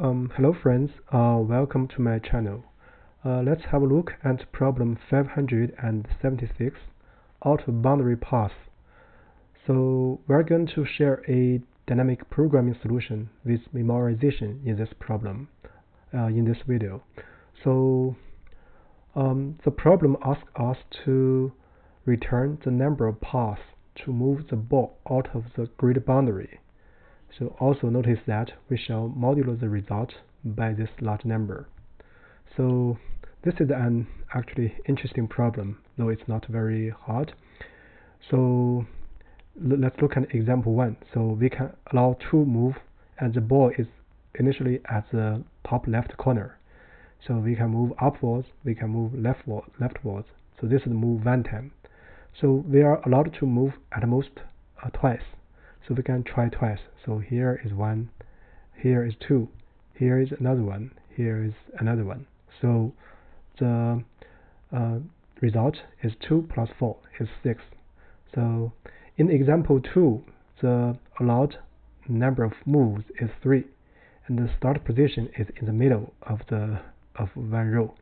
Hello friends, welcome to my channel. Let's have a look at problem 576, outer boundary path. So we're going to share a dynamic programming solution with memorization in this problem, in this video. So the problem asks us to return the number of paths to move the ball out of the grid boundary. So also notice that we shall modulo the result by this large number. So this is an actually interesting problem, though it's not very hard. So let's look at example 1. So we can allow to move, and the ball is initially at the top left corner. So we can move upwards, we can move leftwards. So this is move one time. So we are allowed to move at most twice. So we can try twice. So here is 1, here is 2, here is another one, here is another one. So the result is 2 plus 4 is 6. So in example 2, the allowed number of moves is 3, and the start position is in the middle of one row.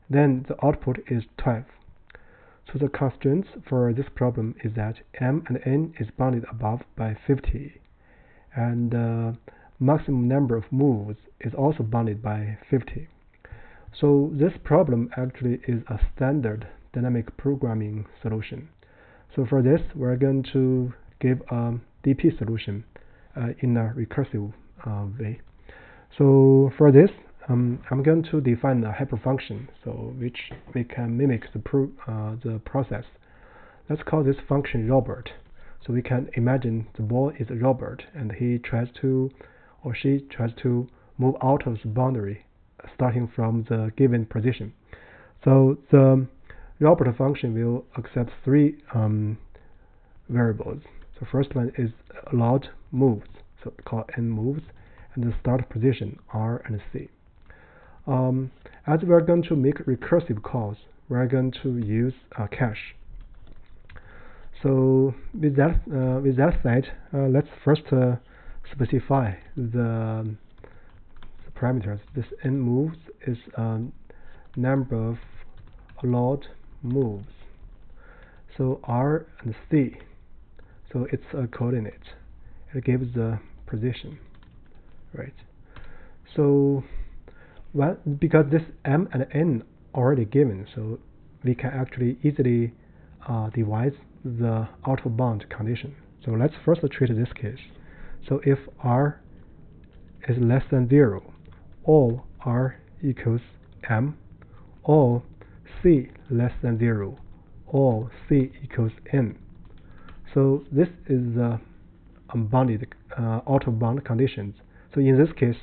Then the output is 12. So the constraints for this problem is that m and n is bounded above by 50, and the maximum number of moves is also bounded by 50. So this problem actually is a standard dynamic programming solution. So for this, we're going to give a DP solution in a recursive way. So for this, I'm going to define a hyperfunction, so which we can mimic the process. Let's call this function Robert. So we can imagine the ball is Robert, and he tries to, or she tries to, move out of the boundary, starting from the given position. So the Robert function will accept 3 variables. So first one is allowed moves, so call n moves, and the start position R and C. As we are going to make recursive calls, we are going to use cache. So with that said, let's first specify the parameters. This n moves is number of allowed moves. So R and C, so it's a coordinate. It gives the position, right? So because this m and n already given, so we can actually easily devise the outer bound condition. So let's first treat this case. So if r is less than 0, or r equals m, or c less than 0, or c equals n. So this is the unbounded outer bound conditions. So in this case,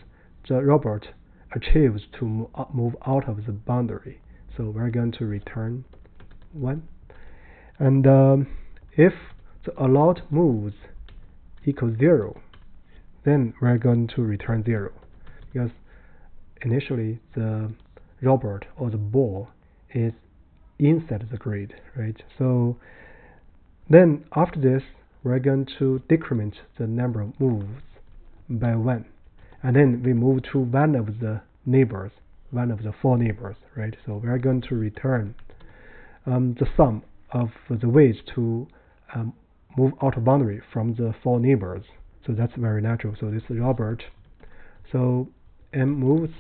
the Robert achieves to move out of the boundary. So we're going to return 1. And if the allowed moves equals 0, then we're going to return 0, because initially the Robert or the ball is inside the grid, right? So then after this, we're going to decrement the number of moves by 1. And then we move to one of the neighbors, one of the 4 neighbors, right? So we're going to return the sum of the ways to move out of boundary from the 4 neighbors. So that's very natural. So this is Robert. So m moves.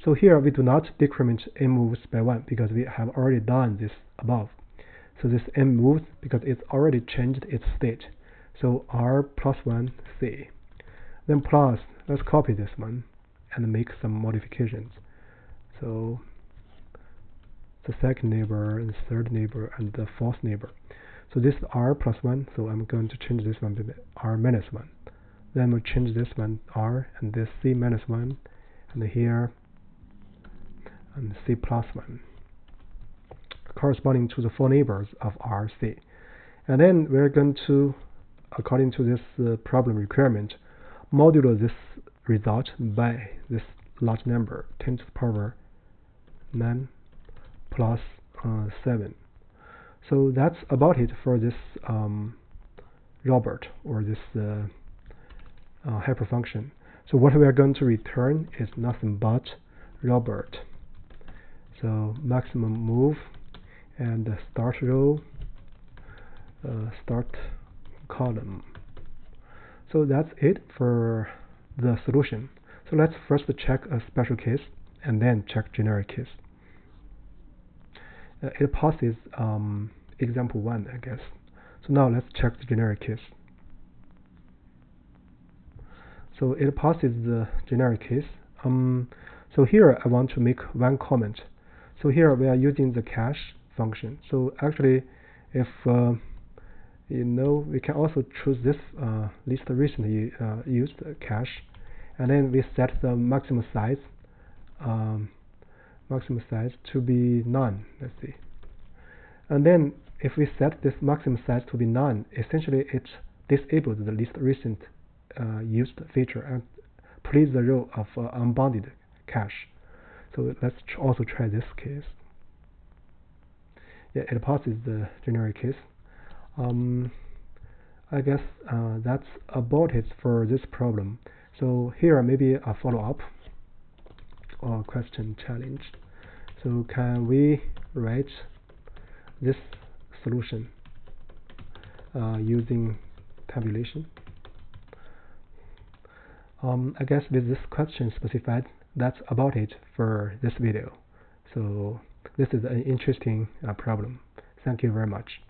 So here we do not decrement m moves by 1 because we have already done this above. So this m moves because it's already changed its state. So r plus 1 c. Then plus, let's copy this one and make some modifications. So the second neighbor and the third neighbor and the fourth neighbor. So this is r plus 1, so I'm going to change this one to r minus 1. Then we'll change this one r, and this c minus 1, and here and c plus 1, corresponding to the 4 neighbors of r, c. And then we're going to, according to this problem requirement, modulo this result by this large number, 10 to the power 9 plus 7. So that's about it for this Robert, or this hyperfunction. So what we are going to return is nothing but Robert. So maximum move and start row, start column. So that's it for the solution. So let's first check a special case and then check generic case. It passes example 1, I guess. So now let's check the generic case. So it passes the generic case. So here I want to make one comment. So here we are using the cache function. So actually, if we can also choose this least recently used cache, and then we set the maximum size to be none. Let's see. And then if we set this maximum size to be none, essentially it disables the least recent used feature and plays the role of unbounded cache. So let's also try this case. Yeah, it passes the generic case. I guess that's about it for this problem. So here maybe a follow-up or question challenge. So can we write this solution using tabulation? I guess with this question specified, that's about it for this video. So this is an interesting problem. Thank you very much.